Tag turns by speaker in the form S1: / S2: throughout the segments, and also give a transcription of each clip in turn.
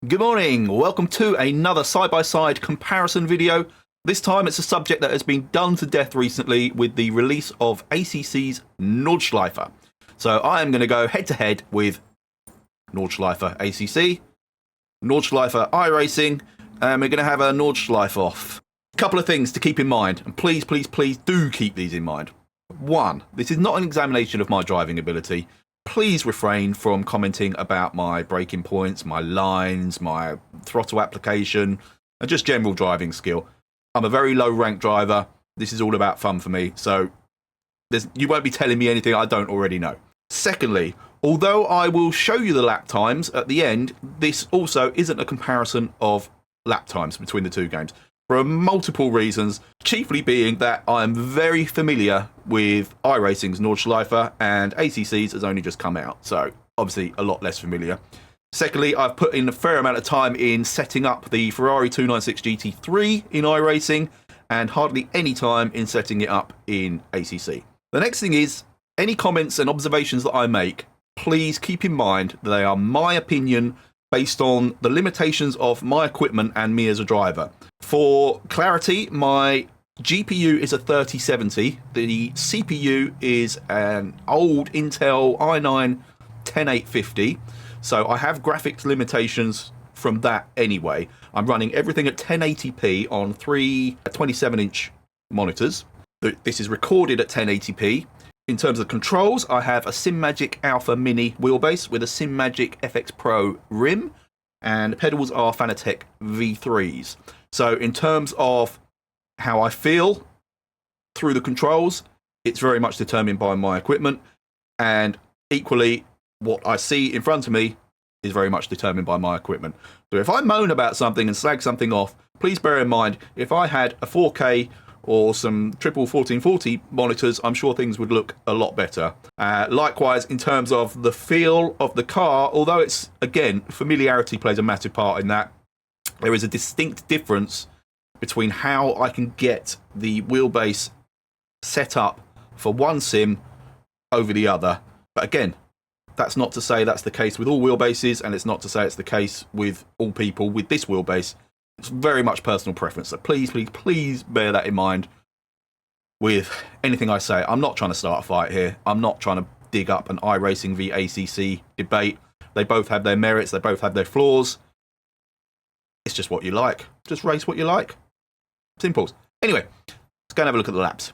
S1: Good morning, welcome to another side-by-side comparison video. This time it's a subject that has been done to death recently with the release of ACC's NORDSCHLEIFE. So I am going to go head-to-head with NORDSCHLEIFE ACC, NORDSCHLEIFE iRACING, and we're going to have a NORDSCHLEIFE off. A couple of things to keep in mind, and please do keep these in mind. One, this is not an examination of my driving ability. Please refrain from commenting about my braking points, my lines, my throttle application, and just general driving skill. I'm a very low rank driver. This is all about fun for me, so you won't be telling me anything I don't already know. Secondly, although I will show you the lap times at the end, this also isn't a comparison of lap times between the two games, for multiple reasons, chiefly being that I am very familiar with iRacing's NORDSCHLEIFE and ACC's has only just come out, so obviously a lot less familiar. Secondly, I've put in a fair amount of time in setting up the Ferrari 296 GT3 in iRacing and hardly any time in setting it up in ACC. The next thing is, any comments and observations that I make, please keep in mind that they are my opinion based on the limitations of my equipment and me as a driver. For clarity, my GPU is a 3070. The CPU is an old Intel i9 10850. So I have graphics limitations from that anyway. I'm running everything at 1080p on three 27-inch monitors. This is recorded at 1080p. In terms of controls, I have a Simagic Alpha Mini wheelbase with a Simagic FX Pro rim, and the pedals are Fanatec V3s. So in terms of how I feel through the controls, it's very much determined by my equipment, and equally what I see in front of me is very much determined by my equipment. So if I moan about something and slag something off, please bear in mind, if I had a 4K or some triple 1440 monitors, I'm sure things would look a lot better. Likewise, in terms of the feel of the car, although it's, again, familiarity plays a massive part in that, there is a distinct difference between how I can get the wheelbase set up for one sim over the other. But again, that's not to say that's the case with all wheelbases, and it's not to say it's the case with all people with this wheelbase. It's very much personal preference, so please bear that in mind with anything I say. I'm not trying to start a fight here. I'm not trying to dig up an iRacing v ACC debate. They both have their merits, they both have their flaws. It's just what you like. Just race what you like. Simples. Anyway, let's go and have a look at the laps.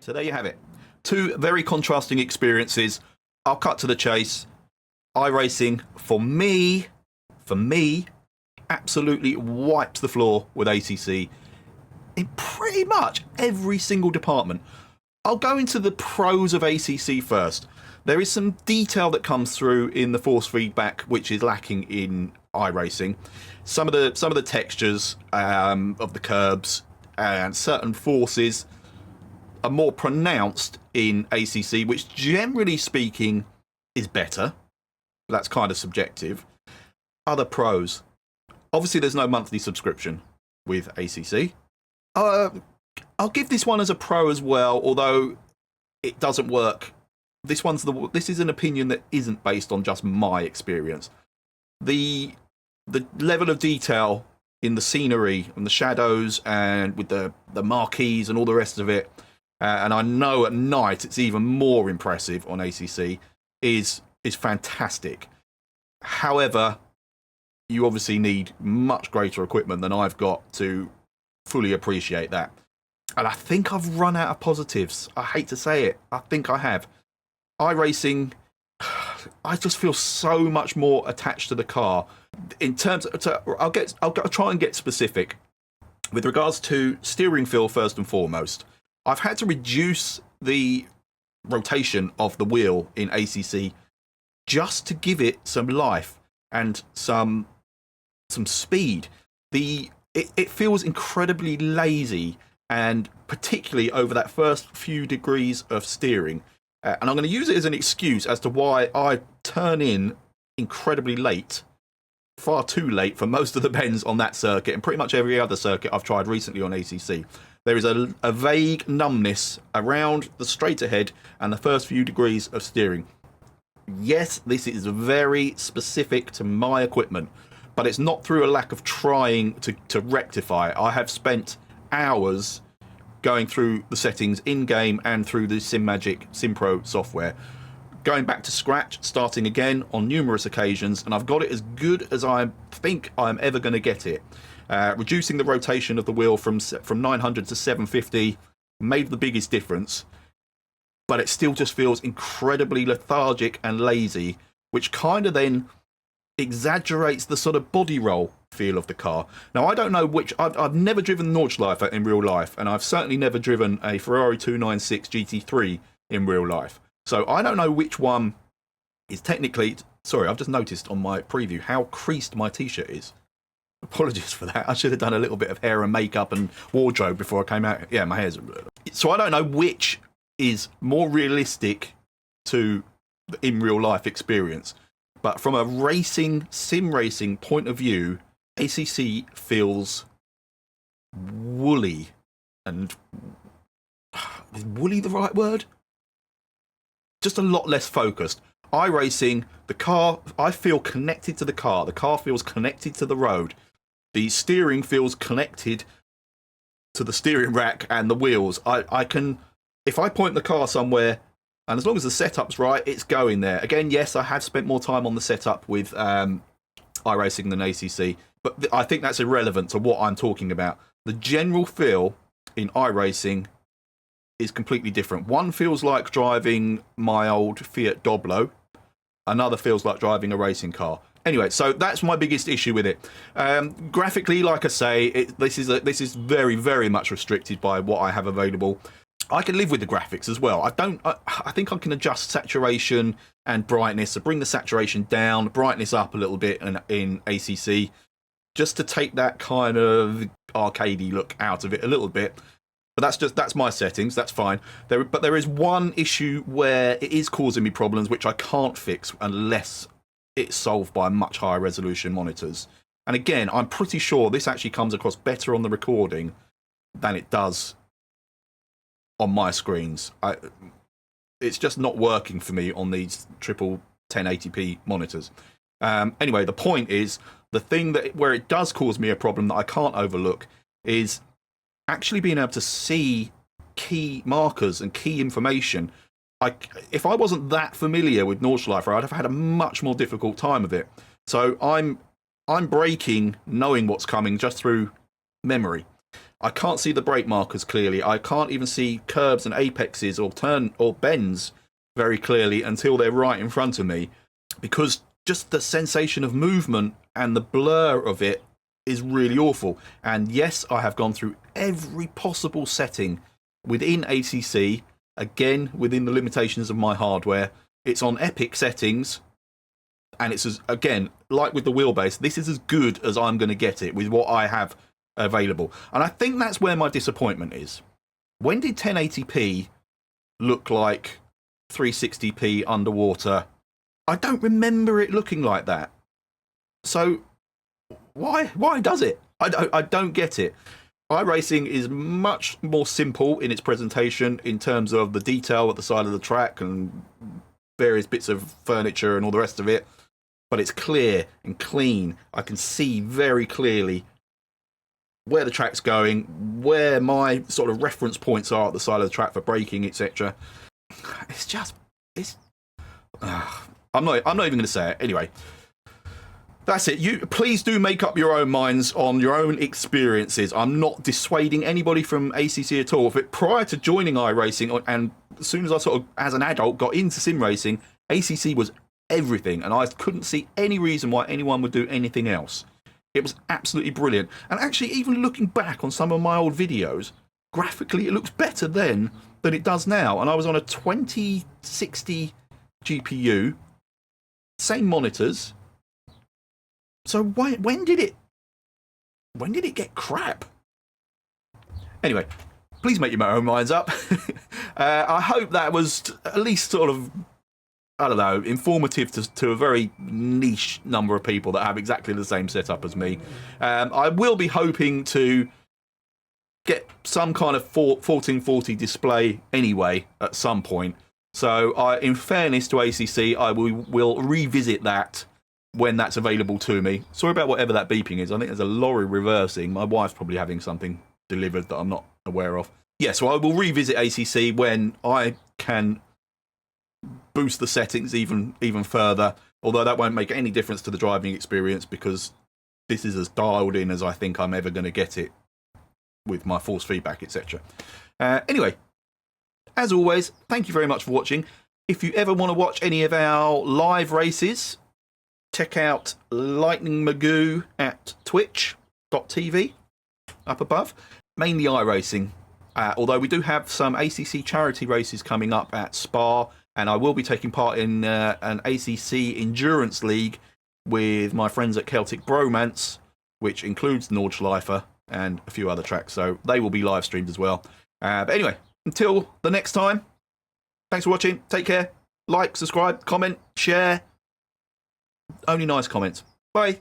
S1: So there you have it. Two very contrasting experiences. I'll cut to the chase. iRacing, for me, absolutely wipes the floor with ACC in pretty much every single department. I'll go into the pros of ACC first. There is some detail that comes through in the force feedback which is lacking in iRacing. Some of the textures of the curbs and certain forces are more pronounced in ACC, which generally speaking is better. That's kind of subjective. Other pros. Obviously there's no monthly subscription with ACC. I'll give this one as a pro as well, although it doesn't work. This is an opinion that isn't based on just my experience. The level of detail in the scenery and the shadows and with the marquees and all the rest of it, and I know at night it's even more impressive on ACC, is fantastic. However, you obviously need much greater equipment than I've got to fully appreciate that. And I think I've run out of positives. I hate to say it. I think I have. iRacing, I just feel so much more attached to the car. In terms of, I'll try and get specific. With regards to steering feel, first and foremost, I've had to reduce the rotation of the wheel in ACC just to give it some life and some speed. It feels incredibly lazy, and particularly over that first few degrees of steering. And I'm going to use it as an excuse as to why I turn in incredibly late, far too late for most of the bends on that circuit and pretty much every other circuit I've tried recently on ACC. There is a vague numbness around the straight ahead and the first few degrees of steering. Yes, this is very specific to my equipment, but it's not through a lack of trying to rectify. I have spent hours going through the settings in-game and through the Simagic SimPro software, going back to scratch, starting again on numerous occasions, and I've got it as good as I think I'm ever going to get it. Reducing the rotation of the wheel from 900 to 750 made the biggest difference, but it still just feels incredibly lethargic and lazy, which kind of then exaggerates the sort of body roll feel of the car. Now, I don't know which. I've never driven NORDSCHLEIFE in real life, and I've certainly never driven a Ferrari 296 GT3 in real life. So I don't know which one is technically. Sorry, I've just noticed on my preview how creased my t-shirt is. Apologies for that. I should have done a little bit of hair and makeup and wardrobe before I came out. Yeah, my hair's. So I don't know which is more realistic to the in real life experience. But from a sim racing point of view, ACC feels woolly. And is woolly the right word? Just a lot less focused. iRacing, the car, I feel connected to the car. The car feels connected to the road. The steering feels connected to the steering rack and the wheels. I can, if I point the car somewhere, and as long as the setup's right, it's going there. Again, yes, I have spent more time on the setup with iRacing than ACC, but I think that's irrelevant to what I'm talking about. The general feel in iRacing is completely different. One feels like driving my old Fiat Doblo. Another feels like driving a racing car. Anyway, so that's my biggest issue with it. Graphically, like I say, this is very, very much restricted by what I have available. I can live with the graphics as well. I think I can adjust saturation and brightness. So bring the saturation down, brightness up a little bit in ACC, just to take that kind of arcadey look out of it a little bit. But that's my settings. That's fine. But there is one issue where it is causing me problems, which I can't fix unless it's solved by much higher resolution monitors. And again, I'm pretty sure this actually comes across better on the recording than it does on my screens. It's just not working for me on these triple 1080p monitors. Anyway, the point is, the thing where it does cause me a problem that I can't overlook is actually being able to see key markers and key information. If I wasn't that familiar with NORDSCHLEIFE, I'd have had a much more difficult time of it. So I'm braking knowing what's coming just through memory. I can't see the brake markers clearly. I can't even see curbs and apexes or bends very clearly until they're right in front of me, because just the sensation of movement and the blur of it is really awful. And yes, I have gone through every possible setting within ACC, again within the limitations of my hardware. It's on epic settings, and it's again, like with the wheelbase, this is as good as I'm going to get it with what I have available. And I think that's where my disappointment is. When did 1080p look like 360p underwater? I don't remember it looking like that. So why does it? I don't get it. iRacing is much more simple in its presentation in terms of the detail at the side of the track and various bits of furniture and all the rest of it, but it's clear and clean. I can see very clearly where the track's going, where my sort of reference points are at the side of the track for braking, etc. I'm not even going to say it. Anyway, that's it. You please do make up your own minds on your own experiences. I'm not dissuading anybody from ACC at all. Prior to joining iRacing, and as soon as I sort of, as an adult, got into sim racing, ACC was everything, and I couldn't see any reason why anyone would do anything else. It was absolutely brilliant. And actually, even looking back on some of my old videos, graphically it looks better then than it does now. And I was on a 2060 GPU, same monitors. So when did it get crap? Anyway, please make your own minds up. I hope that was at least sort of, I don't know, informative to a very niche number of people that have exactly the same setup as me. I will be hoping to get some kind of 1440 display anyway at some point. So in fairness to ACC, I will revisit that when that's available to me. Sorry about whatever that beeping is. I think there's a lorry reversing. My wife's probably having something delivered that I'm not aware of. Yeah, so I will revisit ACC when I can boost the settings even further, although that won't make any difference to the driving experience because this is as dialed in as I think I'm ever going to get it with my force feedback, etc. Anyway, as always, thank you very much for watching. If you ever want to watch any of our live races, check out Lightning Magoo at twitch.tv up above. Mainly iRacing, although we do have some ACC charity races coming up at Spa, and I will be taking part in an ACC Endurance League with my friends at Celtic Bromance, which includes NORDSCHLEIFE and a few other tracks, so they will be live streamed as well. But anyway, until the next time, thanks for watching, take care, like, subscribe, comment, share, only nice comments. Bye.